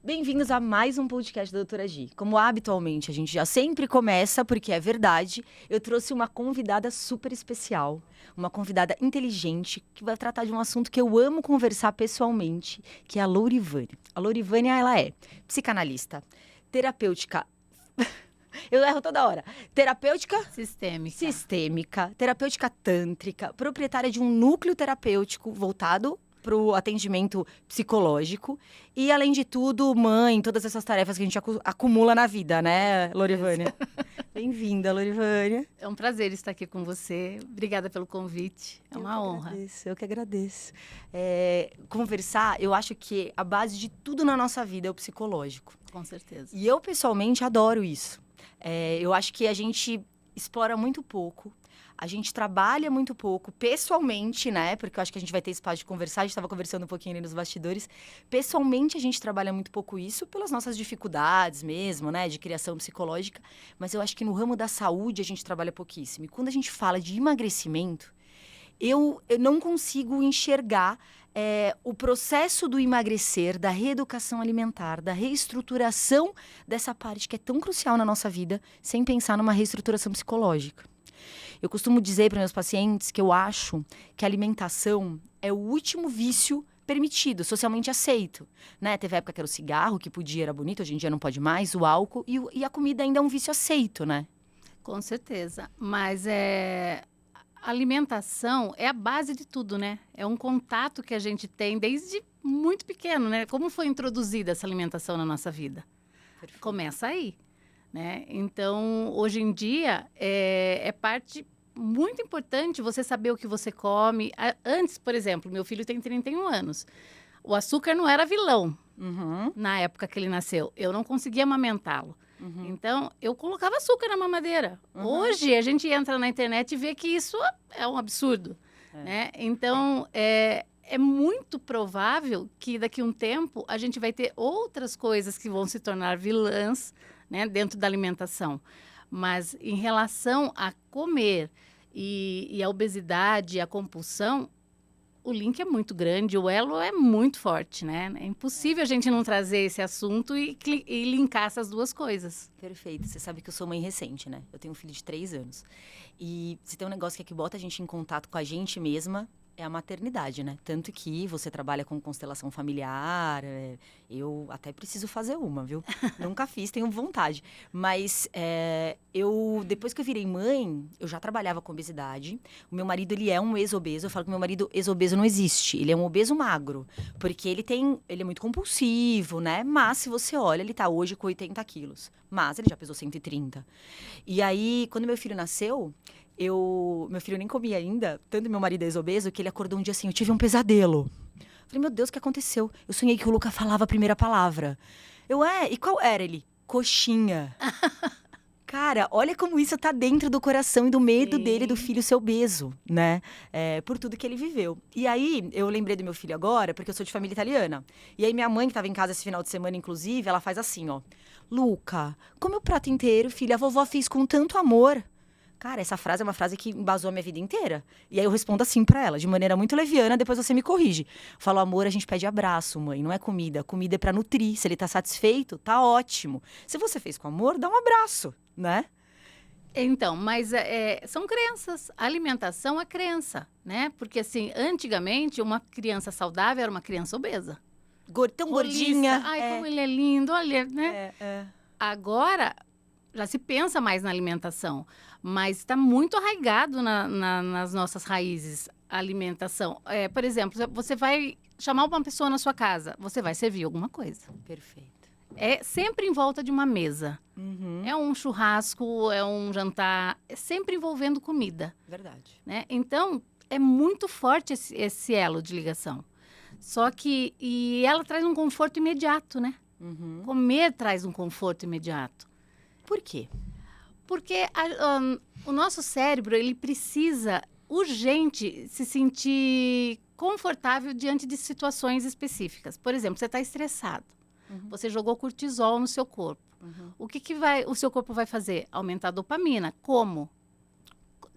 Bem-vindos a mais um podcast da Doutora Gi. Como habitualmente a gente já sempre começa, porque é verdade, eu trouxe uma convidada super especial, uma convidada inteligente, que vai tratar de um assunto que eu amo conversar pessoalmente, que é a Lourivânia. A Lourivânia, ela é psicanalista, terapêutica... Eu erro toda hora. Terapêutica sistêmica, terapêutica tântrica, proprietária de um núcleo terapêutico voltado para o atendimento psicológico e, além de tudo, mãe, todas essas tarefas que a gente acumula na vida, né, Lourivânia? Bem-vinda, Lourivânia. É um prazer estar aqui com você. Obrigada pelo convite. É uma honra. Eu que agradeço. Conversar, eu acho que a base de tudo na nossa vida é o psicológico. Com certeza. E eu, pessoalmente, adoro isso. Eu acho que a gente explora muito pouco. A gente trabalha muito pouco, pessoalmente, né? Porque eu acho que a gente vai ter espaço de conversar. A gente estava conversando um pouquinho ali nos bastidores. Pessoalmente, a gente trabalha muito pouco isso, pelas nossas dificuldades mesmo, né? De criação psicológica. Mas eu acho que no ramo da saúde, a gente trabalha pouquíssimo. E quando a gente fala de emagrecimento, eu não consigo enxergar o processo do emagrecer, da reeducação alimentar, da reestruturação dessa parte que é tão crucial na nossa vida, sem pensar numa reestruturação psicológica. Eu costumo dizer para meus pacientes que eu acho que a alimentação é o último vício permitido, socialmente aceito, né? Teve época que era o cigarro, que podia, era bonito, hoje em dia não pode mais, o álcool, e a comida ainda é um vício aceito, né? Com certeza, mas a alimentação é a base de tudo, né? É um contato que a gente tem desde muito pequeno, né? Como foi introduzida essa alimentação na nossa vida? Perfeito. Começa aí. Né? Então, hoje em dia, é parte muito importante você saber o que você come. Antes, por exemplo, meu filho tem 31 anos. O açúcar não era vilão na época que ele nasceu. Eu não conseguia amamentá-lo. Então, eu colocava açúcar na mamadeira. Hoje, a gente entra na internet e vê que isso é um absurdo. Né? Então, é muito provável que daqui a um tempo a gente vai ter outras coisas que vão se tornar vilãs, né, dentro da alimentação. Mas em relação a comer e a obesidade, a compulsão, o link é muito grande, o elo é muito forte, né? É impossível a gente não trazer esse assunto e linkar essas duas coisas. Perfeito. Você sabe que eu sou mãe recente, né? Eu tenho um filho de 3 anos. E se tem um negócio que bota a gente em contato com a gente mesma, é a maternidade, né? Tanto que você trabalha com constelação familiar, eu até preciso fazer uma, viu? Nunca fiz, tenho vontade. Mas depois que eu virei mãe, eu já trabalhava com obesidade. O meu marido, ele é um ex-obeso. Eu falo que meu marido ex-obeso não existe. Ele é um obeso magro. Porque ele é muito compulsivo, né? Mas se você olha, ele tá hoje com 80 quilos. Mas ele já pesou 130. E aí, quando meu filho nasceu... Meu filho nem comia ainda, tanto meu marido é ex-obeso, que ele acordou um dia assim, eu tive um pesadelo. Falei, meu Deus, o que aconteceu? Eu sonhei que o Luca falava a primeira palavra. E qual era ele? Coxinha. Cara, olha como isso tá dentro do coração e do medo dele, do filho ser obeso, né? Por tudo que ele viveu. E aí, eu lembrei do meu filho agora, porque eu sou de família italiana. E aí, minha mãe, que tava em casa esse final de semana, inclusive, ela faz assim, ó. Luca, come o prato inteiro, filha, a vovó fez com tanto amor. Cara, essa frase é uma frase que embasou a minha vida inteira. E aí eu respondo assim pra ela, de maneira muito leviana, depois você me corrige. Falo, amor, a gente pede abraço, mãe, não é comida. Comida é pra nutrir. Se ele tá satisfeito, tá ótimo. Se você fez com amor, dá um abraço, né? Então, mas são crenças. A alimentação é crença, né? Porque, assim, antigamente, uma criança saudável era uma criança obesa. Tão gordinha. Ai, como ele é lindo, olha, né? Agora, já se pensa mais na alimentação. Mas está muito arraigado nas nossas raízes a alimentação. Por exemplo, você vai chamar uma pessoa na sua casa, você vai servir alguma coisa. Perfeito. É sempre em volta de uma mesa. É um churrasco, é um jantar, é sempre envolvendo comida. Verdade. Né? Então, é muito forte esse elo de ligação. Só que ela traz um conforto imediato, né? Comer traz um conforto imediato. Por quê? Porque o nosso cérebro, ele precisa urgente se sentir confortável diante de situações específicas. Por exemplo, você está estressado. Você jogou cortisol no seu corpo. O que o seu corpo vai fazer? Aumentar a dopamina. Como?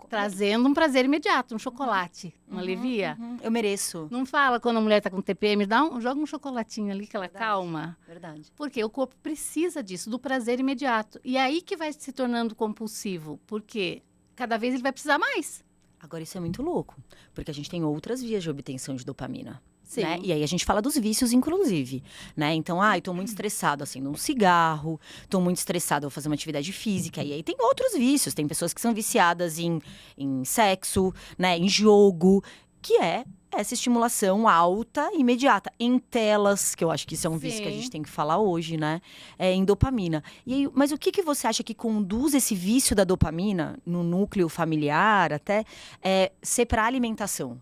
Trazendo um prazer imediato, um chocolate, não alivia? Eu mereço. Não fala quando a mulher está com TPM, joga um chocolatinho ali que ela calma. Verdade. Porque o corpo precisa disso, do prazer imediato. E aí que vai se tornando compulsivo, porque cada vez ele vai precisar mais. Agora, isso é muito louco, porque a gente tem outras vias de obtenção de dopamina. Sim. Né? E aí a gente fala dos vícios, inclusive, né? Então, eu tô muito estressado, acendo um cigarro, tô muito estressado, vou fazer uma atividade física. E aí tem outros vícios, tem pessoas que são viciadas em sexo, né? Em jogo, que é essa estimulação alta e imediata. Em telas, que eu acho que isso é um vício que a gente tem que falar hoje, né? Em dopamina. E aí, mas o que você acha que conduz esse vício da dopamina, no núcleo familiar até, ser para alimentação?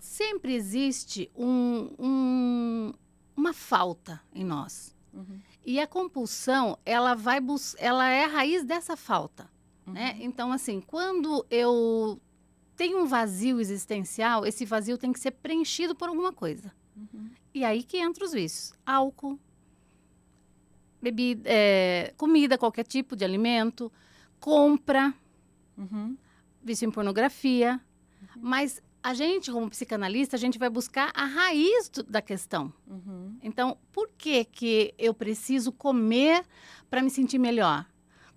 Sempre existe uma falta em nós. E a compulsão, ela é a raiz dessa falta. Né? Então, assim, quando eu tenho um vazio existencial, esse vazio tem que ser preenchido por alguma coisa. E aí que entra os vícios. Álcool, bebida, comida, qualquer tipo de alimento, compra, vício em pornografia. Mas a gente, como psicanalista, a gente vai buscar a raiz da questão. Então, por que eu preciso comer para me sentir melhor?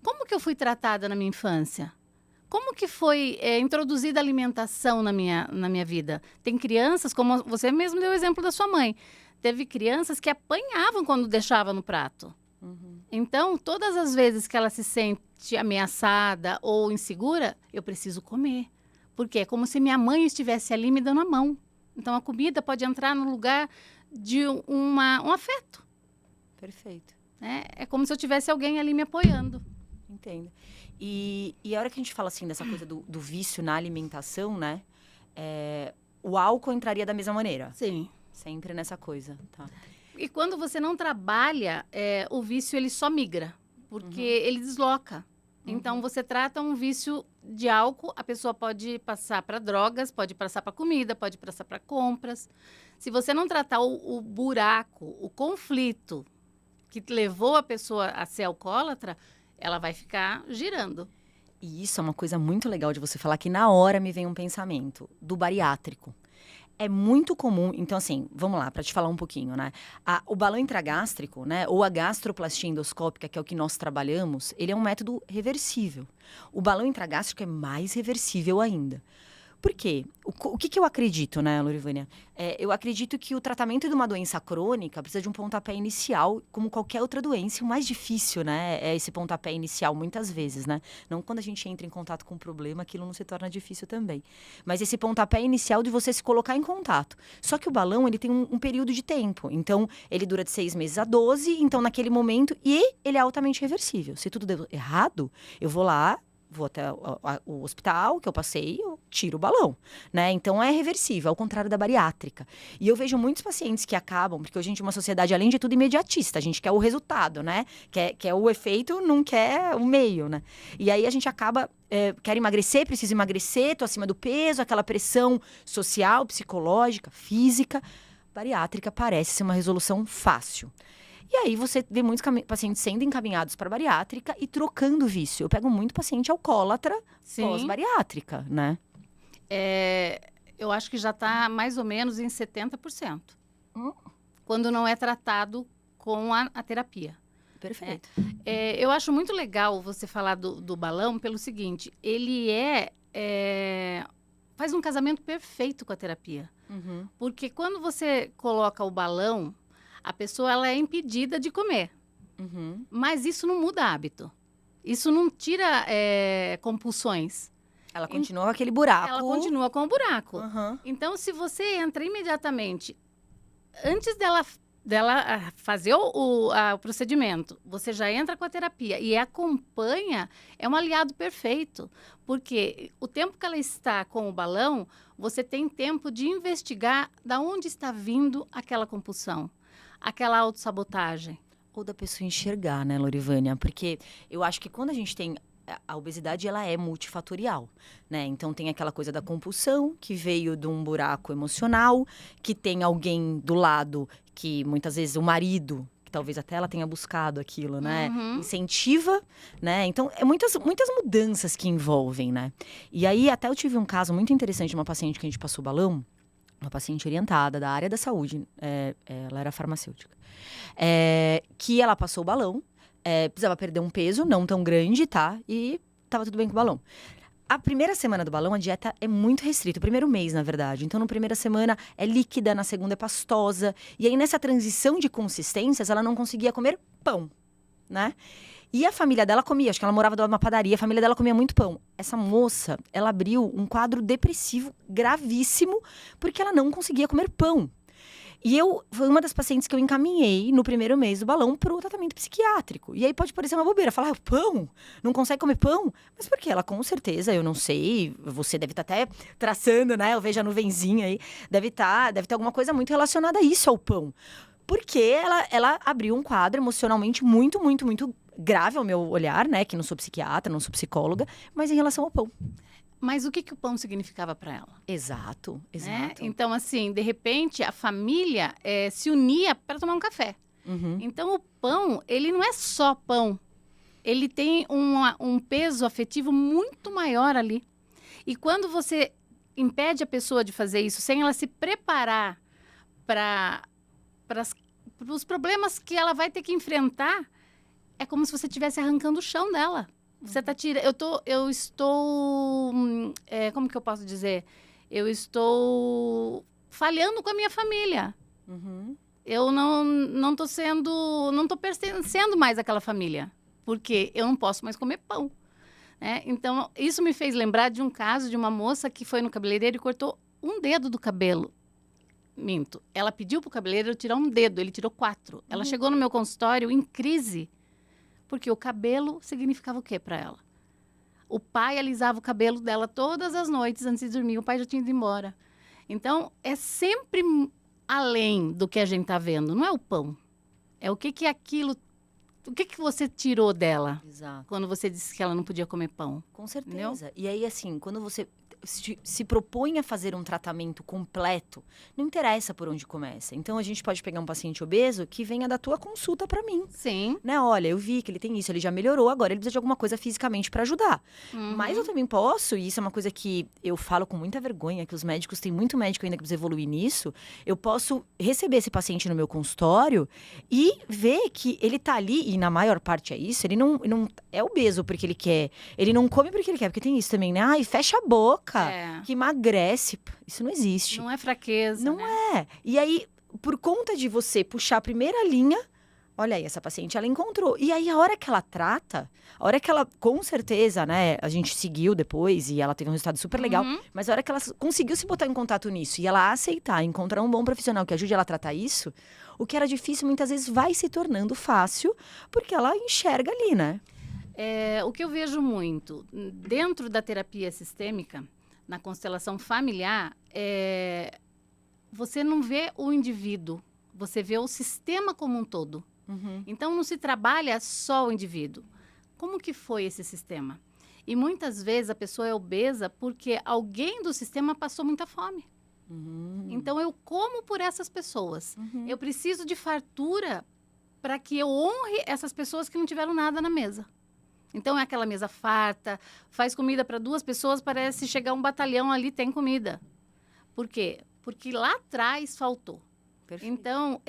Como que eu fui tratada na minha infância? Como que foi introduzida a alimentação na minha vida? Tem crianças, como você mesmo deu o exemplo da sua mãe, teve crianças que apanhavam quando deixava no prato. Então, todas as vezes que ela se sente ameaçada ou insegura, eu preciso comer. Porque é como se minha mãe estivesse ali me dando a mão. Então, a comida pode entrar no lugar de um afeto. Perfeito. Né? É como se eu tivesse alguém ali me apoiando. Entendo. E a hora que a gente fala assim dessa coisa do vício na alimentação, né? O álcool entraria da mesma maneira? Sim. Sempre nessa coisa, tá? E quando você não trabalha, o vício ele só migra. Porque ele desloca. Então, você trata um vício de álcool, a pessoa pode passar para drogas, pode passar para comida, pode passar para compras. Se você não tratar o buraco, o conflito que levou a pessoa a ser alcoólatra, ela vai ficar girando. E isso é uma coisa muito legal de você falar, que na hora me vem um pensamento do bariátrico. É muito comum, então assim, vamos lá, para te falar um pouquinho, né? O balão intragástrico, né, ou a gastroplastia endoscópica, que é o que nós trabalhamos, ele é um método reversível. O balão intragástrico é mais reversível ainda. Por quê? O que eu acredito, né, Lorivânia? Eu acredito que o tratamento de uma doença crônica precisa de um pontapé inicial, como qualquer outra doença. O mais difícil, né, é esse pontapé inicial, muitas vezes, né? Não quando a gente entra em contato com o problema, aquilo não se torna difícil também. Mas esse pontapé inicial de você se colocar em contato. Só que o balão, ele tem um período de tempo. Então, ele dura de 6 meses a 12, então naquele momento, e ele é altamente reversível. Se tudo deu errado, eu vou lá, vou até o hospital que eu passei, eu tiro o balão, né? Então é reversível, ao contrário da bariátrica. E eu vejo muitos pacientes que acabam, porque hoje a gente é uma sociedade, além de tudo, imediatista. A gente quer o resultado, né? Quer o efeito, não quer o meio, né? E aí a gente acaba, quer emagrecer, precisa emagrecer, tô acima do peso, aquela pressão social, psicológica, física. Bariátrica parece ser uma resolução fácil. E aí você vê muitos pacientes sendo encaminhados para bariátrica e trocando vício. Eu pego muito paciente alcoólatra pós-bariátrica, né? Eu acho que já está mais ou menos em 70%. Quando não é tratado com a terapia. Perfeito. Eu acho muito legal você falar do balão pelo seguinte, ele faz um casamento perfeito com a terapia. Porque quando você coloca o balão, a pessoa ela é impedida de comer. Mas isso não muda hábito. Isso não tira compulsões. Ela continua com aquele buraco. Ela continua com o buraco. Então, se você entra imediatamente, antes dela fazer o procedimento, você já entra com a terapia e acompanha, é um aliado perfeito. Porque o tempo que ela está com o balão, você tem tempo de investigar de onde está vindo aquela compulsão. Aquela autossabotagem. Ou da pessoa enxergar, né, Lorivânia? Porque eu acho que quando a gente tem... A obesidade, ela é multifatorial, né? Então, tem aquela coisa da compulsão, que veio de um buraco emocional, que tem alguém do lado, que muitas vezes o marido talvez até ela tenha buscado aquilo, né? Incentiva, né? Então, é muitas mudanças que envolvem, né? E aí, até eu tive um caso muito interessante de uma paciente que a gente passou balão, uma paciente orientada da área da saúde, ela era farmacêutica, que ela passou o balão, precisava perder um peso, não tão grande, tá? E tava tudo bem com o balão. A primeira semana do balão, a dieta é muito restrita. O primeiro mês, na verdade. Então, na primeira semana é líquida, na segunda é pastosa. E aí, nessa transição de consistências, ela não conseguia comer pão, né? E a família dela comia, acho que ela morava numa padaria, a família dela comia muito pão. Essa moça, ela abriu um quadro depressivo gravíssimo, porque ela não conseguia comer pão. E foi uma das pacientes que eu encaminhei no primeiro mês do balão pro tratamento psiquiátrico. E aí pode parecer uma bobeira, falar, pão? Não consegue comer pão? Mas por quê? Ela com certeza, eu não sei, você deve estar até traçando, né? Eu vejo a nuvenzinha aí, deve ter alguma coisa muito relacionada a isso, ao pão. Porque ela abriu um quadro emocionalmente muito, muito, muito grave ao meu olhar, né? Que não sou psiquiatra, não sou psicóloga, mas em relação ao pão. Mas o que o pão significava para ela? Exato. Né? Então, assim, de repente, a família se unia para tomar um café. Então, o pão, ele não é só pão. Ele tem um peso afetivo muito maior ali. E quando você impede a pessoa de fazer isso, sem ela se preparar para os problemas que ela vai ter que enfrentar, é como se você estivesse arrancando o chão dela. Você tá tirando. Eu estou. Como que eu posso dizer? Eu estou falhando com a minha família. Eu não tô pertencendo mais àquela família. Porque eu não posso mais comer pão. Né? Então, isso me fez lembrar de um caso de uma moça que foi no cabeleireiro e cortou um dedo do cabelo. Minto. Ela pediu pro cabeleireiro tirar um dedo, ele tirou 4. Ela chegou no meu consultório em crise. Porque o cabelo significava o quê para ela? O pai alisava o cabelo dela todas as noites antes de dormir. O pai já tinha ido embora. Então, é sempre além do que a gente está vendo. Não é o pão. É o que aquilo... O que você tirou dela? Exato. Quando você disse que ela não podia comer pão? Com certeza. Entendeu? E aí, assim, quando você se propõe a fazer um tratamento completo, não interessa por onde começa. Então, a gente pode pegar um paciente obeso que venha da tua consulta para mim. Sim. Né? Olha, eu vi que ele tem isso, ele já melhorou, agora ele precisa de alguma coisa fisicamente para ajudar. Mas eu também posso, e isso é uma coisa que eu falo com muita vergonha, que os médicos, tem muito médico ainda que precisa evoluir nisso, eu posso receber esse paciente no meu consultório e ver que ele tá ali, e na maior parte é isso, ele não é obeso porque ele quer, ele não come porque ele quer, porque tem isso também, né? Ai, fecha a boca. Que emagrece. Isso não existe. Não é fraqueza, Não é. E aí, por conta de você puxar a primeira linha, olha aí, essa paciente, ela encontrou. E aí, a hora que ela trata, a hora que ela, com certeza, né, a gente seguiu depois e ela teve um resultado super legal, mas a hora que ela conseguiu se botar em contato nisso e ela aceitar, encontrar um bom profissional que ajude ela a tratar isso, o que era difícil muitas vezes vai se tornando fácil, porque ela enxerga ali, né? O que eu vejo muito dentro da terapia sistêmica, na constelação familiar, você não vê o indivíduo, você vê o sistema como um todo. Então, não se trabalha só o indivíduo. Como que foi esse sistema? E muitas vezes a pessoa é obesa porque alguém do sistema passou muita fome. Então, eu como por essas pessoas. Eu preciso de fartura para que eu honre essas pessoas que não tiveram nada na mesa. Então, é aquela mesa farta, faz comida para 2 pessoas, parece chegar um batalhão ali, tem comida. Por quê? Porque lá atrás faltou. Perfeito. Então,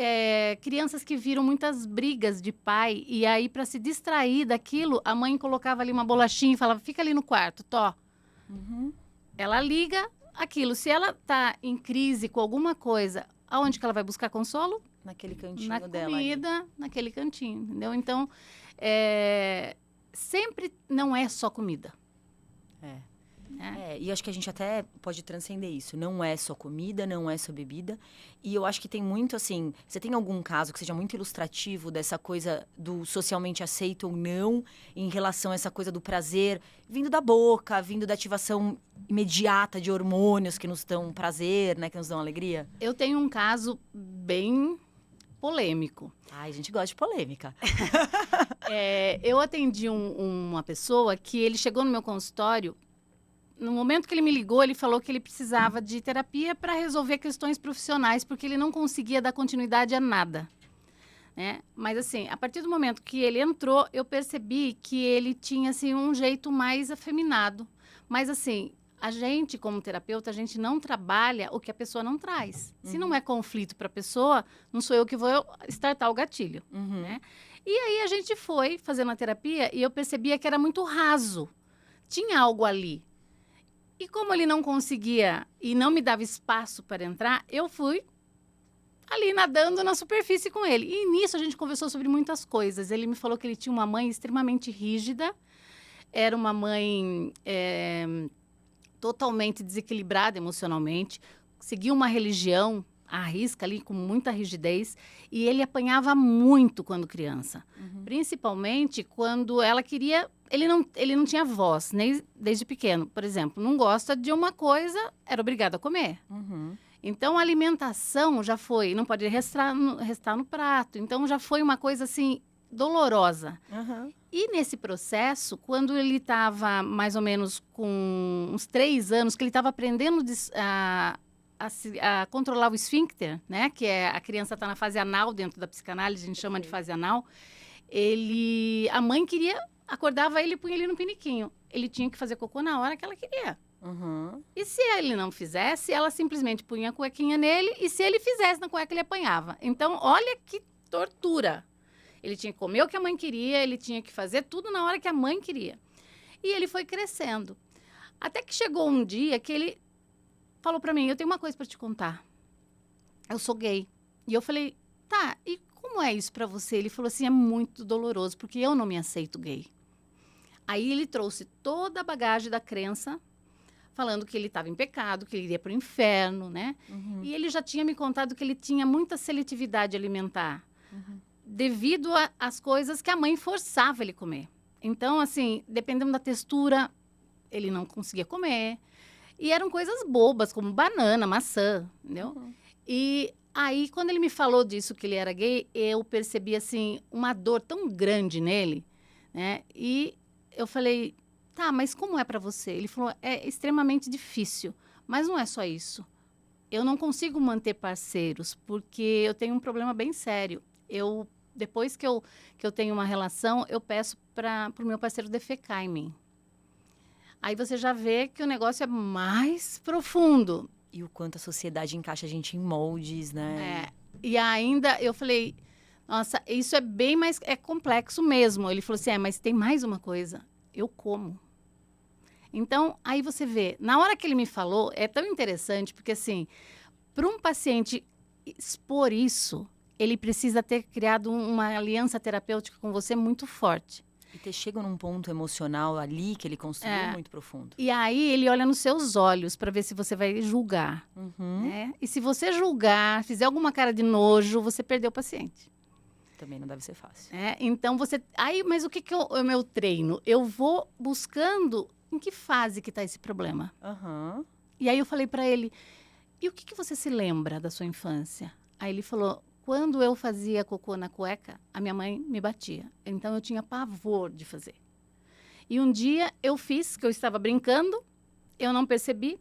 crianças que viram muitas brigas de pai, e aí, para se distrair daquilo, a mãe colocava ali uma bolachinha e falava, fica ali no quarto, tó. Ela liga aquilo. Se ela está em crise com alguma coisa, aonde que ela vai buscar consolo? Naquele cantinho na dela. Na comida, ali. Naquele cantinho, entendeu? Então, sempre não é só comida. E acho que a gente até pode transcender isso. Não é só comida, não é só bebida. E eu acho que tem muito, assim... Você tem algum caso que seja muito ilustrativo dessa coisa do socialmente aceito ou não, em relação a essa coisa do prazer vindo da boca, vindo da ativação imediata de hormônios que nos dão prazer, né? Que nos dão alegria? Eu tenho um caso bem polêmico. Ai, a gente gosta de polêmica. Eu atendi uma pessoa que ele chegou no meu consultório. No momento que ele me ligou, ele falou que ele precisava de terapia para resolver questões profissionais, porque ele não conseguia dar continuidade a nada. né? Mas, assim, a partir do momento que ele entrou, eu percebi que ele tinha, assim, um jeito mais afeminado. Mas, assim, a gente, como terapeuta, a gente não trabalha o que a pessoa não traz. Se não é conflito para a pessoa, não sou eu que vou startar o gatilho, né? E aí a gente foi fazendo a terapia e eu percebia que era muito raso. Tinha algo ali. E como ele não conseguia e não me dava espaço para entrar, eu fui ali nadando na superfície com ele. E nisso a gente conversou sobre muitas coisas. Ele me falou que ele tinha uma mãe extremamente rígida, era uma mãe totalmente desequilibrada emocionalmente, seguia uma religião à risca ali, com muita rigidez, e ele apanhava muito quando criança. Principalmente quando ela queria... Ele não tinha voz, nem desde pequeno. Por exemplo, não gosta de uma coisa, era obrigado a comer. Então, a alimentação já foi, não pode restar no prato. Então, já foi uma coisa, assim, dolorosa. E nesse processo, quando ele estava mais ou menos com uns 3 anos, que ele estava aprendendo a controlar o esfíncter, né? Que é a criança está na fase anal dentro da psicanálise, a gente chama de fase anal. A mãe acordava ele e punha ele no piniquinho. Ele tinha que fazer cocô na hora que ela queria. E se ele não fizesse, ela simplesmente punha a cuequinha nele, e se ele fizesse na cueca, ele apanhava. Então, olha que tortura. Ele tinha que comer o que a mãe queria, ele tinha que fazer tudo na hora que a mãe queria. E ele foi crescendo. Até que chegou um dia que ele falou pra mim, eu tenho uma coisa pra te contar. Eu sou gay. E eu falei, tá, e como é isso pra você? Ele falou assim, é muito doloroso, porque eu não me aceito gay. Aí ele trouxe toda a bagagem da crença, falando que ele estava em pecado, que ele iria para o inferno, né? E ele já tinha me contado que ele tinha muita seletividade alimentar, devido às coisas que a mãe forçava ele comer. Então, assim, dependendo da textura, ele não conseguia comer. E eram coisas bobas, como banana, maçã, entendeu? E aí, quando ele me falou disso, que ele era gay, eu percebi, assim, uma dor tão grande nele, né? E eu falei... Tá, mas como é para você? Ele falou, é extremamente difícil, mas não é só isso. Eu não consigo manter parceiros, porque eu tenho um problema bem sério. Depois que eu tenho uma relação, eu peço para o meu parceiro defecar em mim. Aí você já vê que o negócio é mais profundo. E o quanto a sociedade encaixa a gente em moldes, né? E ainda eu falei, nossa, isso é bem mais... É complexo mesmo. Ele falou assim, mas tem mais uma coisa. Eu como. Então, aí você vê, na hora que ele me falou, é tão interessante, porque assim, para um paciente expor isso, ele precisa ter criado uma aliança terapêutica com você muito forte. E ter chegado num ponto emocional ali que ele construiu muito profundo. E aí ele olha nos seus olhos para ver se você vai julgar. Né? E se você julgar, fizer alguma cara de nojo, você perdeu o paciente. Também não deve ser fácil. Então você... mas o que é o meu treino? Eu vou buscando em que fase que está esse problema. E aí eu falei para ele, e o que você se lembra da sua infância? Aí ele falou, quando eu fazia cocô na cueca, a minha mãe me batia. Então eu tinha pavor de fazer. E um dia eu fiz, que eu estava brincando, eu não percebi,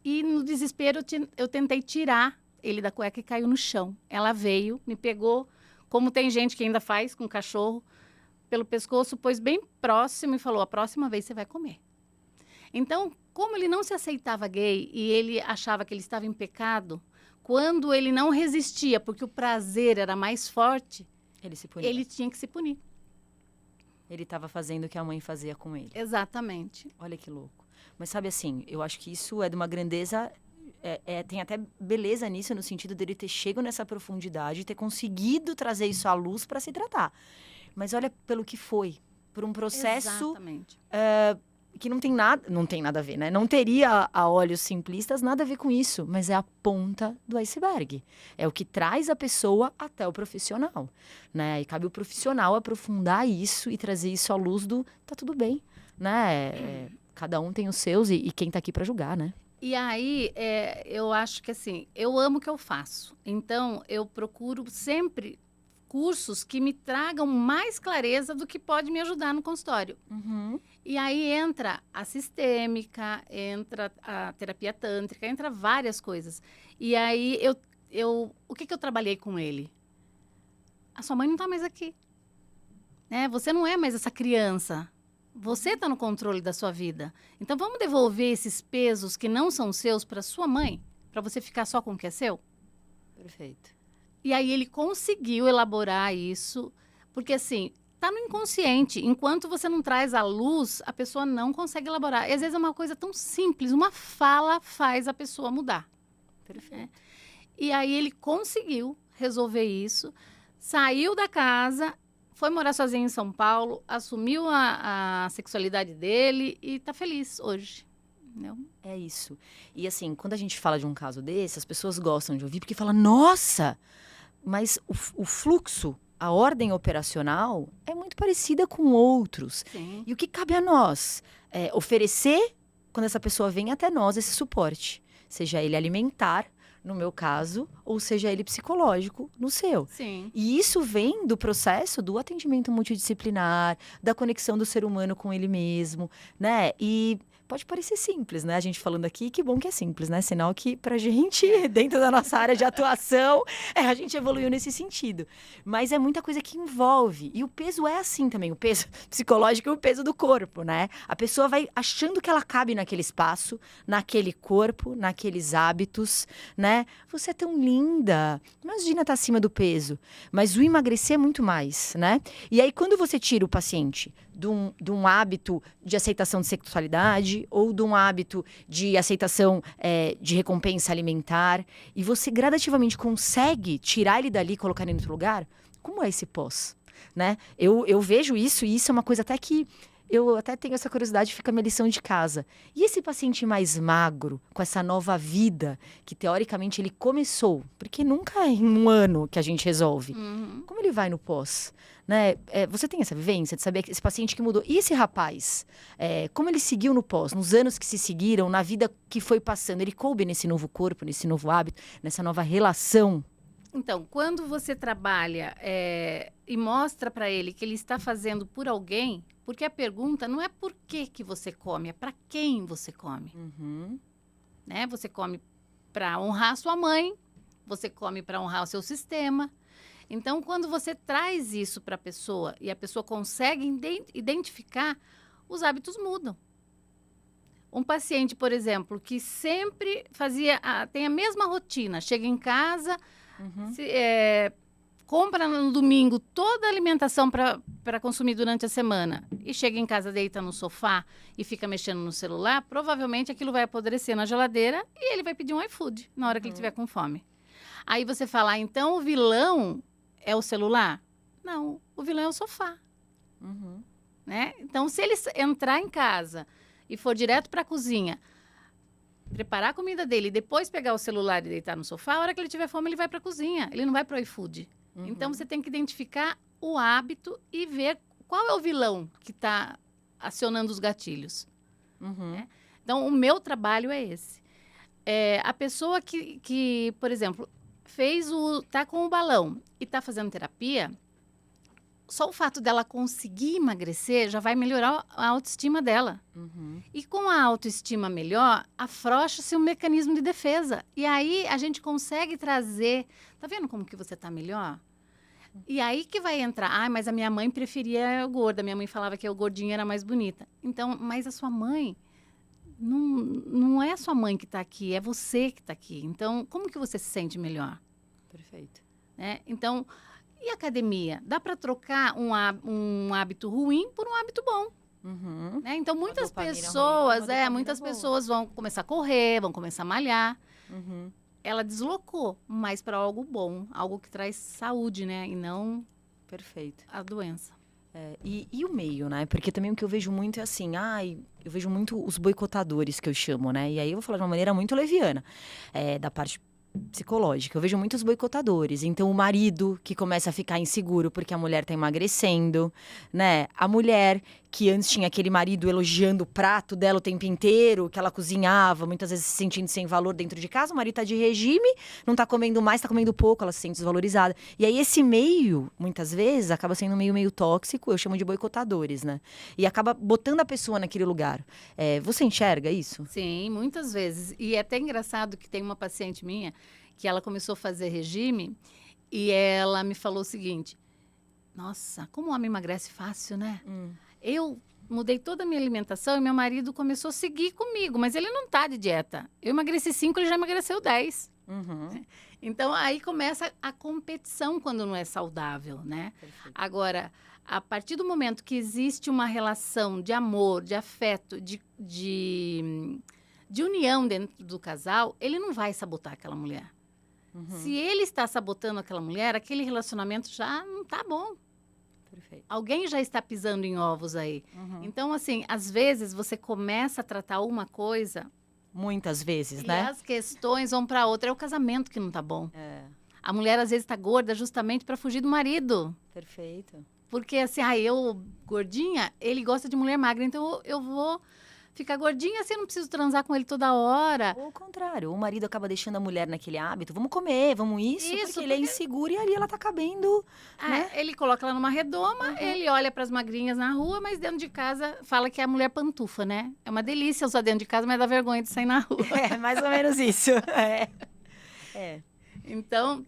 e no desespero eu tentei tirar ele da cueca e caiu no chão. Ela veio, me pegou, como tem gente que ainda faz com cachorro, pelo pescoço, pôs bem próximo e falou, a próxima vez você vai comer. Então, como ele não se aceitava gay e ele achava que ele estava em pecado, quando ele não resistia, porque o prazer era mais forte, ele tinha que se punir. Ele estava fazendo o que a mãe fazia com ele. Exatamente. Olha que louco. Mas sabe assim, eu acho que isso é de uma grandeza... tem até beleza nisso, no sentido dele ter chegado nessa profundidade, ter conseguido trazer isso à luz para se tratar. Mas olha pelo que foi. Por um processo... Exatamente. Que não tem nada a ver, né? Não teria, a olhos simplistas, nada a ver com isso. Mas é a ponta do iceberg. É o que traz a pessoa até o profissional, né? E cabe o profissional aprofundar isso e trazer isso à luz do... Tá tudo bem, né? Cada um tem os seus e quem tá aqui para julgar, né? E aí, eu acho que assim, eu amo o que eu faço. Então, eu procuro sempre cursos que me tragam mais clareza do que pode me ajudar no consultório. E aí entra a sistêmica, entra a terapia tântrica, entra várias coisas. E aí, o que eu trabalhei com ele? a sua mãe não está mais aqui. Né? Você não é mais essa criança. Você está no controle da sua vida. Então, vamos devolver esses pesos que não são seus para sua mãe, para você ficar só com o que é seu? Perfeito. E aí ele conseguiu elaborar isso, porque assim, tá no inconsciente. Enquanto você não traz à luz, a pessoa não consegue elaborar. E às vezes é uma coisa tão simples, uma fala faz a pessoa mudar. Perfeito. Né? E aí ele conseguiu resolver isso, saiu da casa, foi morar sozinho em São Paulo, assumiu a sexualidade dele e tá feliz hoje. Entendeu? É isso. E assim, quando a gente fala de um caso desse, as pessoas gostam de ouvir porque falam, nossa, mas o fluxo, a ordem operacional é muito parecida com outros. Sim. E o que cabe a nós? É oferecer, quando essa pessoa vem até nós, esse suporte. Seja ele alimentar, no meu caso, ou seja ele psicológico, no seu. Sim. E isso vem do processo do atendimento multidisciplinar, da conexão do ser humano com ele mesmo, né? E pode parecer simples, né? A gente falando aqui, que bom que é simples, né? Sinal que pra gente, dentro da nossa área de atuação, a gente evoluiu nesse sentido. Mas é muita coisa que envolve. E o peso é assim também, o peso psicológico e o peso do corpo, né? A pessoa vai achando que ela cabe naquele espaço, naquele corpo, naqueles hábitos, né? Você é tão linda. Imagina estar acima do peso. Mas o emagrecer é muito mais, né? E aí, quando você tira o paciente de um hábito de aceitação de sexualidade ou de um hábito de aceitação de recompensa alimentar, e você gradativamente consegue tirar ele dali e colocar ele em outro lugar, como é esse pós? Né? Eu vejo isso, e isso é uma coisa até que eu até tenho essa curiosidade, fica a minha lição de casa. E esse paciente mais magro, com essa nova vida, que teoricamente ele começou, porque nunca é em um ano que a gente resolve. Uhum. Como ele vai no pós? Né? Você tem essa vivência de saber que esse paciente que mudou, e esse rapaz, como ele seguiu no pós, nos anos que se seguiram, na vida que foi passando, ele coube nesse novo corpo, nesse novo hábito, nessa nova relação? Então, quando você trabalha e mostra para ele que ele está fazendo por alguém, porque a pergunta não é por que você come, é para quem você come. Uhum. Né? Você come para honrar a sua mãe, você come para honrar o seu sistema. Então, quando você traz isso para a pessoa e a pessoa consegue identificar, os hábitos mudam. Um paciente, por exemplo, que sempre tem a mesma rotina, chega em casa, compra no domingo toda a alimentação para consumir durante a semana e chega em casa, deita no sofá e fica mexendo no celular, provavelmente aquilo vai apodrecer na geladeira e ele vai pedir um iFood na hora que ele estiver com fome. Aí você fala, então o vilão é o celular? Não, o vilão é o sofá. Uhum. Né? Então, se ele entrar em casa e for direto para a cozinha, preparar a comida dele e depois pegar o celular e deitar no sofá, a hora que ele tiver fome, ele vai para a cozinha. Ele não vai para o iFood. Uhum. Então, você tem que identificar o hábito e ver qual é o vilão que está acionando os gatilhos. Uhum. Né? Então, o meu trabalho é esse. A pessoa que, por exemplo, tá com o balão e tá fazendo terapia, só o fato dela conseguir emagrecer já vai melhorar a autoestima dela. Uhum. E com a autoestima melhor, afrouxa-se um mecanismo de defesa. E aí a gente consegue trazer... Tá vendo como que você tá melhor? E aí que vai entrar... mas a minha mãe preferia o gordo. A minha mãe falava que o gordinho era mais bonita. Então, mas a sua mãe... Não é a sua mãe que está aqui, é você que está aqui. Então, como que você se sente melhor? Perfeito. Né? Então, e academia? Dá para trocar um hábito ruim por um hábito bom. Uhum. Né? Então, muitas muitas pessoas vão começar a correr, vão começar a malhar. Uhum. Ela deslocou, mas para algo bom, algo que traz saúde, né? E não Perfeito. a doença. E o meio, né? Porque também o que eu vejo muito é assim, eu vejo muito os boicotadores, que eu chamo, né? E aí eu vou falar de uma maneira muito leviana, da parte psicológica. Eu vejo muitos boicotadores. Então, o marido que começa a ficar inseguro porque a mulher tá emagrecendo, né? A mulher que antes tinha aquele marido elogiando o prato dela o tempo inteiro, que ela cozinhava, muitas vezes se sentindo sem valor dentro de casa. O marido tá de regime, não tá comendo mais, tá comendo pouco, ela se sente desvalorizada. E aí, esse meio, muitas vezes, acaba sendo um meio tóxico, eu chamo de boicotadores, né? E acaba botando a pessoa naquele lugar. Você enxerga isso? Sim, muitas vezes. E é até engraçado que tem uma paciente minha que ela começou a fazer regime e ela me falou o seguinte: Nossa, como o homem emagrece fácil, né? Eu mudei toda a minha alimentação e meu marido começou a seguir comigo, mas ele não tá de dieta. Eu emagreci 5, ele já emagreceu 10. Então, aí começa a competição quando não é saudável, né? Perfeito. Agora, a partir do momento que existe uma relação de amor, de afeto, de união dentro do casal, ele não vai sabotar aquela mulher. Se ele está sabotando aquela mulher, aquele relacionamento já não tá bom. Perfeito. Alguém já está pisando em ovos aí. Então, assim, às vezes você começa a tratar uma coisa Muitas vezes, e né? as questões vão para outra. É o casamento que não tá bom. É, A mulher, às vezes, está gorda justamente para fugir do marido. perfeito. Porque, assim, eu gordinha, ele gosta de mulher magra, então eu vou ficar gordinha, assim, eu não preciso transar com ele toda hora. Ou o contrário, o marido acaba deixando a mulher naquele hábito, vamos comer, vamos isso, Isso, porque ele é inseguro e ali ela tá cabendo, né? Ele coloca ela numa redoma, ele olha para as magrinhas na rua, mas dentro de casa fala que é a mulher pantufa, né? É uma delícia usar dentro de casa, mas dá vergonha de sair na rua. É, mais ou menos isso. É. Então,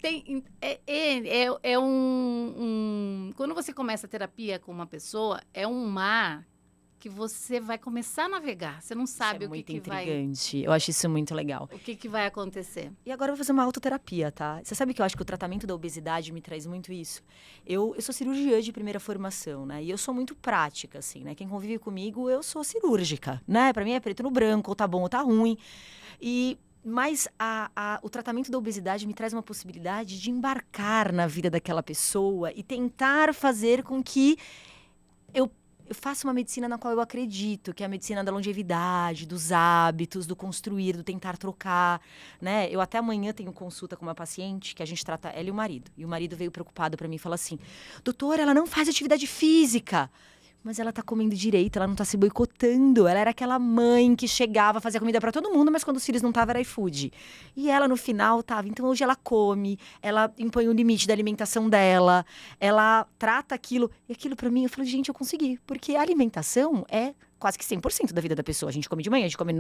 quando você começa a terapia com uma pessoa, é um mar que você vai começar a navegar. Você não sabe Isso é o que muito vai, intrigante. Eu acho isso muito legal. o que vai acontecer. E agora eu vou fazer uma autoterapia, tá? Você sabe que eu acho que o tratamento da obesidade me traz muito isso? Eu sou cirurgiã de primeira formação, né? E eu sou muito prática, assim, né? Quem convive comigo, eu sou cirúrgica, né? Pra mim é preto no branco, ou tá bom ou tá ruim. Mas o tratamento da obesidade me traz uma possibilidade de embarcar na vida daquela pessoa e tentar fazer com que eu faça uma medicina na qual eu acredito, que é a medicina da longevidade, dos hábitos, do construir, do tentar trocar, né? Eu até amanhã tenho consulta com uma paciente que a gente trata ela e o marido. E o marido veio preocupado pra mim e falou assim: doutora, ela não faz atividade física. Mas ela tá comendo direito, ela não tá se boicotando. Ela era aquela mãe que chegava, fazia comida pra todo mundo, mas quando os filhos não estavam, era iFood. E ela, no final, tava. Então, hoje ela come, ela impõe o limite da alimentação dela, ela trata aquilo. E aquilo pra mim, eu falei, gente, eu consegui. Porque a alimentação é quase que 100% da vida da pessoa. A gente come de manhã, a gente come...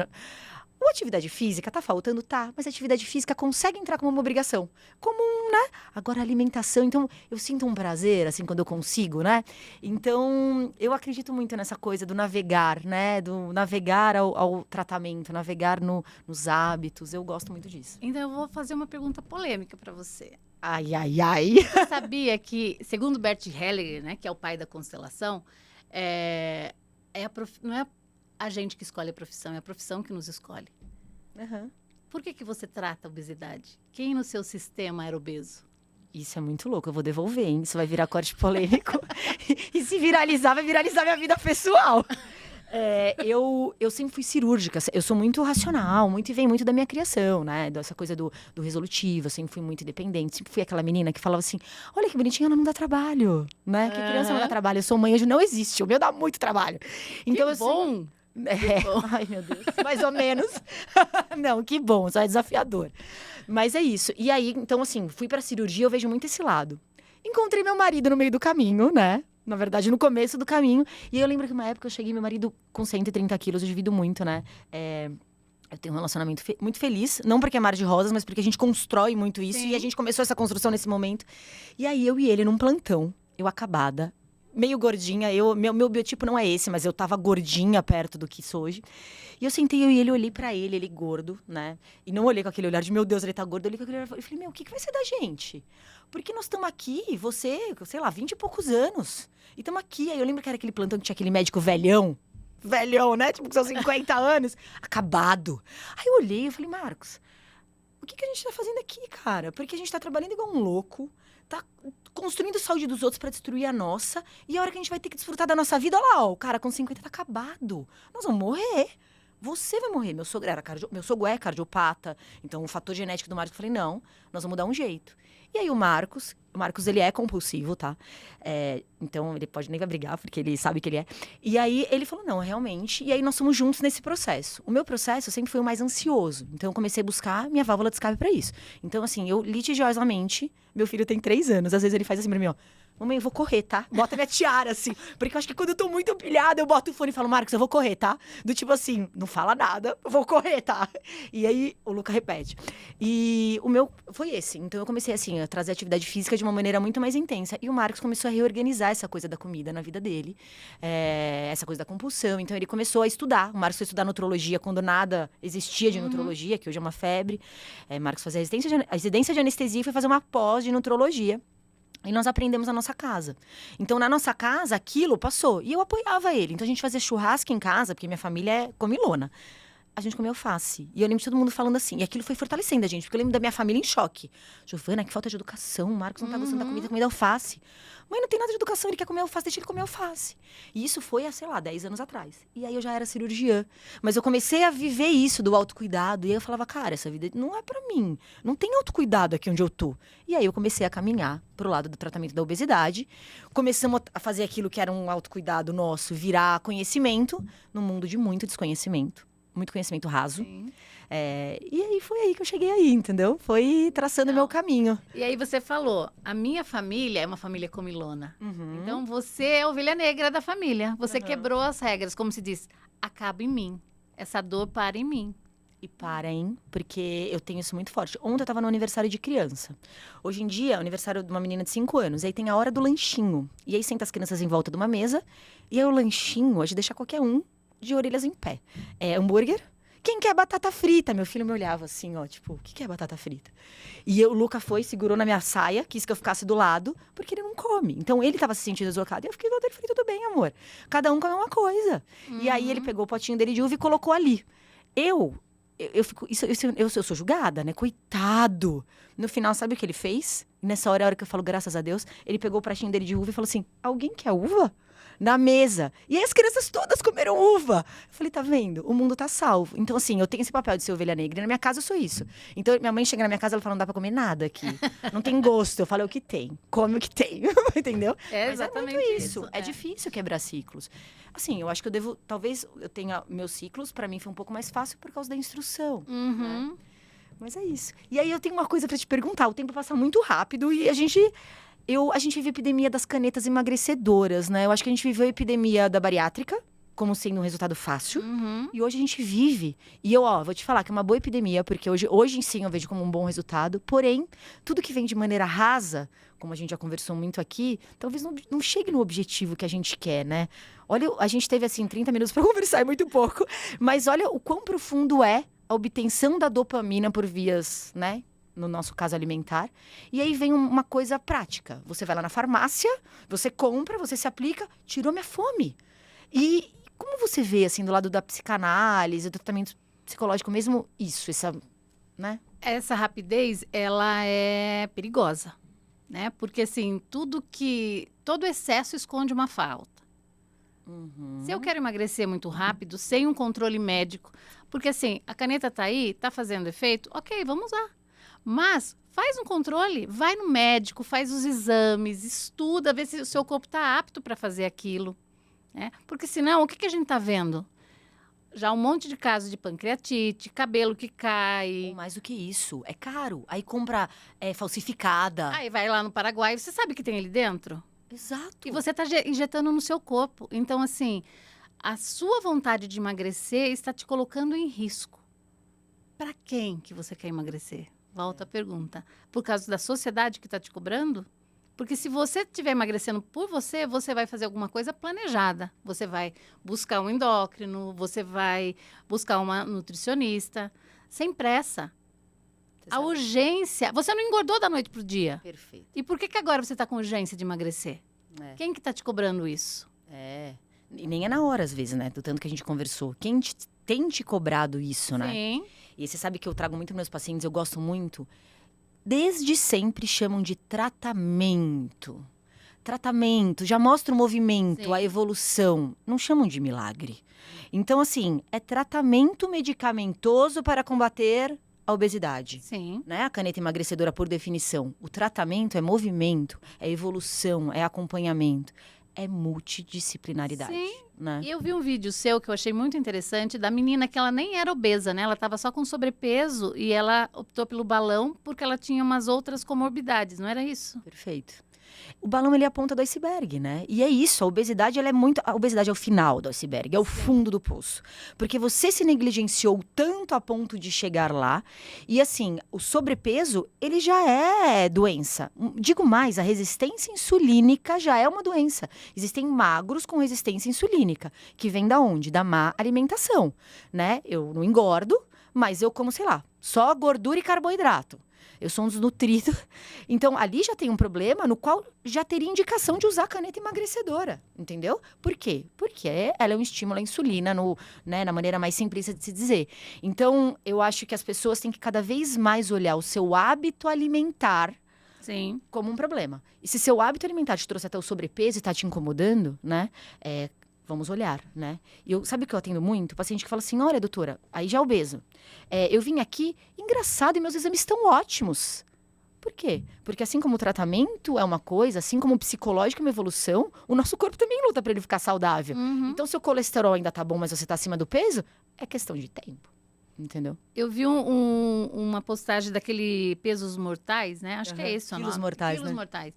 A atividade física tá faltando? Tá. Mas a atividade física consegue entrar como uma obrigação. Comum, né? Agora, a alimentação... Então, eu sinto um prazer, assim, quando eu consigo, né? Então, eu acredito muito nessa coisa do navegar, né? Do navegar ao tratamento, navegar nos hábitos. Eu gosto muito disso. Então, eu vou fazer uma pergunta polêmica para você. Ai, ai, ai. Você sabia que, segundo Bert Hellinger, né, que é o pai da constelação, não é a gente que escolhe a profissão, é a profissão que nos escolhe. Uhum. Por que você trata a obesidade? Quem no seu sistema era obeso? Isso é muito louco, eu vou devolver, hein? Isso vai virar corte polêmico. E se viralizar, vai viralizar minha vida pessoal. Eu sempre fui cirúrgica, eu sou muito racional, vem muito da minha criação, né? Dessa coisa do resolutivo, eu sempre fui muito independente. Sempre fui aquela menina que falava assim, olha que bonitinha, ela não dá trabalho, né? Que criança não dá trabalho, eu sou mãe, hoje não existe, o meu dá muito trabalho. Então, que bom! Ai, meu Deus, mais ou menos. Não, que bom, só é desafiador. Mas é isso. E aí, então assim, fui pra cirurgia, eu vejo muito esse lado. Encontrei meu marido no meio do caminho, né? Na verdade, no começo do caminho. E eu lembro que uma época eu cheguei, meu marido com 130 quilos, eu divido muito, né? Eu tenho um relacionamento muito feliz, não porque é mar de rosas, mas porque a gente constrói muito isso. Sim. E a gente começou essa construção nesse momento. E aí, eu e ele num plantão, eu acabada, meio gordinha, meu biotipo não é esse, mas eu tava gordinha perto do que sou hoje. E eu sentei, eu e ele, olhei pra ele gordo, né? E não olhei com aquele olhar de, meu Deus, ele tá gordo. Eu olhei com aquele olhar e falei, meu, o que vai ser da gente? Porque nós estamos aqui, você, sei lá, 20 e poucos anos. E estamos aqui. Aí eu lembro que era aquele plantão que tinha aquele médico velhão, né? Tipo, com seus 50 anos, acabado. Aí eu olhei e falei, Marcos, o que a gente tá fazendo aqui, cara? Porque a gente tá trabalhando igual um louco, tá construindo a saúde dos outros pra destruir a nossa. E a hora que a gente vai ter que desfrutar da nossa vida, olha lá, ó, o cara com 50 tá acabado. Nós vamos morrer. Você vai morrer. Meu sogro é cardiopata. Então, o fator genético do Marcos, eu falei, não, nós vamos dar um jeito. E aí o Marcos, ele é compulsivo, tá? Então, ele nem vai brigar, porque ele sabe que ele é. E aí, ele falou, não, realmente. E aí, nós somos juntos nesse processo. O meu processo sempre foi o mais ansioso. Então, eu comecei a buscar minha válvula de escape pra isso. Então, assim, eu litigiosamente... Meu filho tem 3 anos. Às vezes, ele faz assim pra mim, ó. mamãe, eu vou correr, tá? Bota minha tiara, assim. Porque eu acho que quando eu tô muito pilhada, eu boto o fone e falo, Marcos, eu vou correr, tá? Do tipo assim, não fala nada, eu vou correr, tá? E aí, o Luca repete. E o meu foi esse. Então, eu comecei, assim, a trazer atividade física de uma maneira muito mais intensa. E o Marcos começou a reorganizar essa coisa da comida na vida dele. Essa coisa da compulsão. Então, ele começou a estudar. O Marcos foi estudar nutrologia quando nada existia de nutrologia, que hoje é uma febre. Marcos fazia residência de anestesia e foi fazer uma pós de nutrologia. E nós aprendemos na nossa casa. Então, na nossa casa, aquilo passou. E eu apoiava ele. Então, a gente fazia churrasco em casa, porque minha família é comilona. A gente comia alface. E eu lembro de todo mundo falando assim. E aquilo foi fortalecendo a gente. Porque eu lembro da minha família em choque. Giovana, que falta de educação. O Marcos não tá gostando da comida alface. Mãe, não tem nada de educação. Ele quer comer alface, deixa ele comer alface. E isso foi há, sei lá, 10 anos atrás. E aí eu já era cirurgiã. Mas eu comecei a viver isso do autocuidado. E aí eu falava, cara, essa vida não é pra mim. Não tem autocuidado aqui onde eu tô. E aí eu comecei a caminhar pro lado do tratamento da obesidade. Começamos a fazer aquilo que era um autocuidado nosso virar conhecimento num mundo de muito desconhecimento. Muito conhecimento raso. E aí foi aí que eu cheguei aí, entendeu? Foi traçando o meu caminho. E aí você falou, a minha família é uma família comilona. Então você é a ovelha negra da família. Você quebrou as regras, como se diz, acaba em mim. Essa dor para em mim. E para, hein? Porque eu tenho isso muito forte. Ontem eu tava no aniversário de criança. Hoje em dia, é o aniversário de uma menina de 5 anos. E aí tem a hora do lanchinho. E aí senta as crianças em volta de uma mesa. E aí o lanchinho, hoje deixa qualquer um de orelhas em pé. Hambúrguer. Quem quer batata frita? Meu filho me olhava assim, ó, tipo, o que é batata frita? E o Luca foi, segurou na minha saia, quis que eu ficasse do lado, porque ele não come. Então, ele tava se sentindo deslocado. E eu fiquei, eu falei, tudo bem, amor. Cada um come uma coisa. E aí, ele pegou o potinho dele de uva e colocou ali. Eu sou julgada, né? Coitado. No final, sabe o que ele fez? Nessa hora, é a hora que eu falo, graças a Deus, ele pegou o pratinho dele de uva e falou assim, alguém quer uva? Na mesa. E aí as crianças todas comeram uva. Eu falei, tá vendo? O mundo tá salvo. Então, assim, eu tenho esse papel de ser ovelha negra. E na minha casa eu sou isso. Então, minha mãe chega na minha casa e ela fala, não dá pra comer nada aqui. Não tem gosto. Eu falo, é o que tem. Come o que tem. Entendeu? Exatamente. Mas é muito isso. É difícil quebrar ciclos. Assim, eu acho que eu devo... Talvez eu tenha meus ciclos, pra mim foi um pouco mais fácil por causa da instrução. Né? Mas é isso. E aí eu tenho uma coisa pra te perguntar. O tempo passa muito rápido e a gente vive a epidemia das canetas emagrecedoras, né? Eu acho que a gente viveu a epidemia da bariátrica, como sendo um resultado fácil. E hoje a gente vive. E eu, vou te falar que é uma boa epidemia, porque hoje sim eu vejo como um bom resultado. Porém, tudo que vem de maneira rasa, como a gente já conversou muito aqui, talvez não chegue no objetivo que a gente quer, né? Olha, a gente teve, assim, 30 minutos para conversar, é muito pouco. Mas olha o quão profundo é a obtenção da dopamina por vias, né? No nosso caso alimentar. E aí vem uma coisa prática. Você vai lá na farmácia, você compra, você se aplica, tirou minha fome. E como você vê, assim, do lado da psicanálise, do tratamento psicológico mesmo, né? Essa rapidez, ela é perigosa, né? Porque, assim, todo excesso esconde uma falta. Se eu quero emagrecer muito rápido, sem um controle médico, porque, assim, a caneta tá aí, tá fazendo efeito, ok, vamos lá. Mas faz um controle, vai no médico, faz os exames, estuda, vê se o seu corpo está apto para fazer aquilo. Né? Porque senão, o que a gente está vendo? Já um monte de casos de pancreatite, cabelo que cai. Mais do que isso, é caro. Aí compra falsificada. Aí vai lá no Paraguai, você sabe o que tem ali dentro? Exato. E você está injetando no seu corpo. Então, assim, a sua vontade de emagrecer está te colocando em risco. Para quem que você quer emagrecer? Volta a pergunta. Por causa da sociedade que está te cobrando? Porque se você estiver emagrecendo por você, você vai fazer alguma coisa planejada. Você vai buscar um endócrino, você vai buscar uma nutricionista. Sem pressa. A urgência... Você não engordou da noite para o dia. Perfeito. E por que agora você está com urgência de emagrecer? Quem que está te cobrando isso? E nem é na hora, às vezes, né? Do tanto que a gente conversou. Quem tem te cobrado isso, né? Sim. E você sabe que eu trago muito para meus pacientes, eu gosto muito. Desde sempre chamam de tratamento. Tratamento, já mostra o movimento, Sim. a evolução. Não chamam de milagre. Então, assim, é tratamento medicamentoso para combater a obesidade. Sim. Né? A caneta emagrecedora, por definição. O tratamento é movimento, é evolução, é acompanhamento. É multidisciplinaridade. Sim. Né? E eu vi um vídeo seu que eu achei muito interessante, da menina que ela nem era obesa, né? Ela estava só com sobrepeso e ela optou pelo balão porque ela tinha umas outras comorbidades, não era isso? Perfeito. O balão, ele é a ponta do iceberg, né? E é isso, a obesidade, ela é muito... A obesidade é o final do iceberg, é o fundo do poço. Porque você se negligenciou tanto a ponto de chegar lá. E assim, o sobrepeso, ele já é doença. Digo mais, a resistência insulínica já é uma doença. Existem magros com resistência insulínica, que vem da onde? Da má alimentação, né? Eu não engordo, mas eu como, sei lá, só gordura e carboidrato. Eu sou um desnutrido. Então, ali já tem um problema no qual já teria indicação de usar caneta emagrecedora, entendeu? Por quê? Porque ela é um estímulo à insulina, né, na maneira mais simplista de se dizer. Então, eu acho que as pessoas têm que cada vez mais olhar o seu hábito alimentar Sim. como um problema. E se seu hábito alimentar te trouxe até o sobrepeso e está te incomodando, né? Vamos olhar, né? E sabe o que eu atendo muito? O paciente que fala assim, olha, doutora, aí já é obeso. Eu vim aqui, engraçado, e meus exames estão ótimos. Por quê? Porque assim como o tratamento é uma coisa, assim como o psicológico é uma evolução, o nosso corpo também luta para ele ficar saudável. Uhum. Então, se o colesterol ainda tá bom, mas você tá acima do peso, é questão de tempo. Entendeu? Eu vi uma postagem daquele Pesos Mortais, né? Acho que é esse o nome. Quilos mortais, Quilos né? Mortais.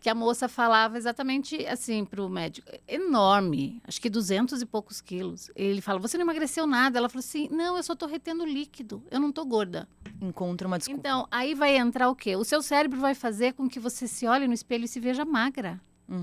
Que a moça falava exatamente assim pro médico. Enorme, acho que 200 e poucos quilos. Ele fala, você não emagreceu nada. Ela falou assim, não, eu só tô retendo líquido, eu não tô gorda. Encontra uma desculpa. Então, aí vai entrar o quê? O seu cérebro vai fazer com que você se olhe no espelho e se veja magra.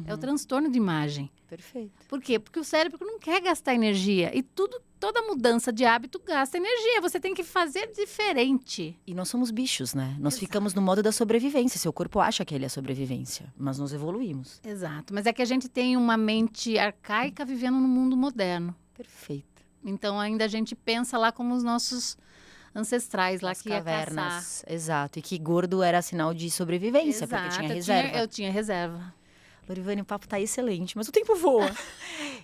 É o transtorno de imagem. Perfeito. Por quê? Porque o cérebro não quer gastar energia. E toda mudança de hábito gasta energia. Você tem que fazer diferente. E nós somos bichos, né? Nós Exato. ficamos no modo da sobrevivência. Seu corpo acha que ele é a sobrevivência, mas nós evoluímos. Exato. Mas é que a gente tem uma mente arcaica vivendo no mundo moderno. Perfeito. Então, ainda a gente pensa lá como os nossos ancestrais lá As que ia caçar. cavernas. Exato. E que gordo era sinal de sobrevivência, porque tinha reserva. Eu tinha reserva. Lorivane, o papo tá excelente, mas o tempo voa.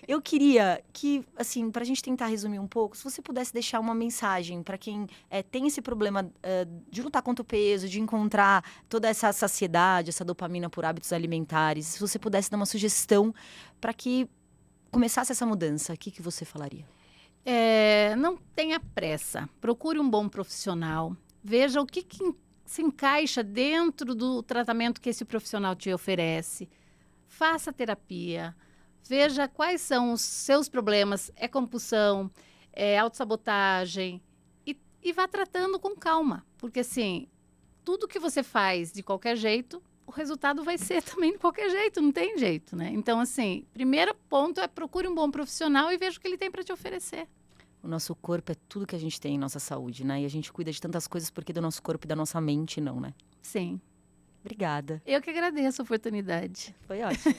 Eu queria que, assim, pra gente tentar resumir um pouco, se você pudesse deixar uma mensagem para quem tem esse problema de lutar contra o peso, de encontrar toda essa saciedade, essa dopamina por hábitos alimentares, se você pudesse dar uma sugestão para que começasse essa mudança, o que você falaria? Não tenha pressa. Procure um bom profissional. Veja o que se encaixa dentro do tratamento que esse profissional te oferece. Faça terapia, veja quais são os seus problemas, é compulsão, é autossabotagem, e vá tratando com calma, porque assim, tudo que você faz de qualquer jeito, o resultado vai ser também de qualquer jeito, não tem jeito, né? Então assim, primeiro ponto é procure um bom profissional e veja o que ele tem para te oferecer. O nosso corpo é tudo que a gente tem em nossa saúde, né? E a gente cuida de tantas coisas porque do nosso corpo e da nossa mente não, né? Sim. Obrigada. Eu que agradeço a oportunidade. Foi ótimo.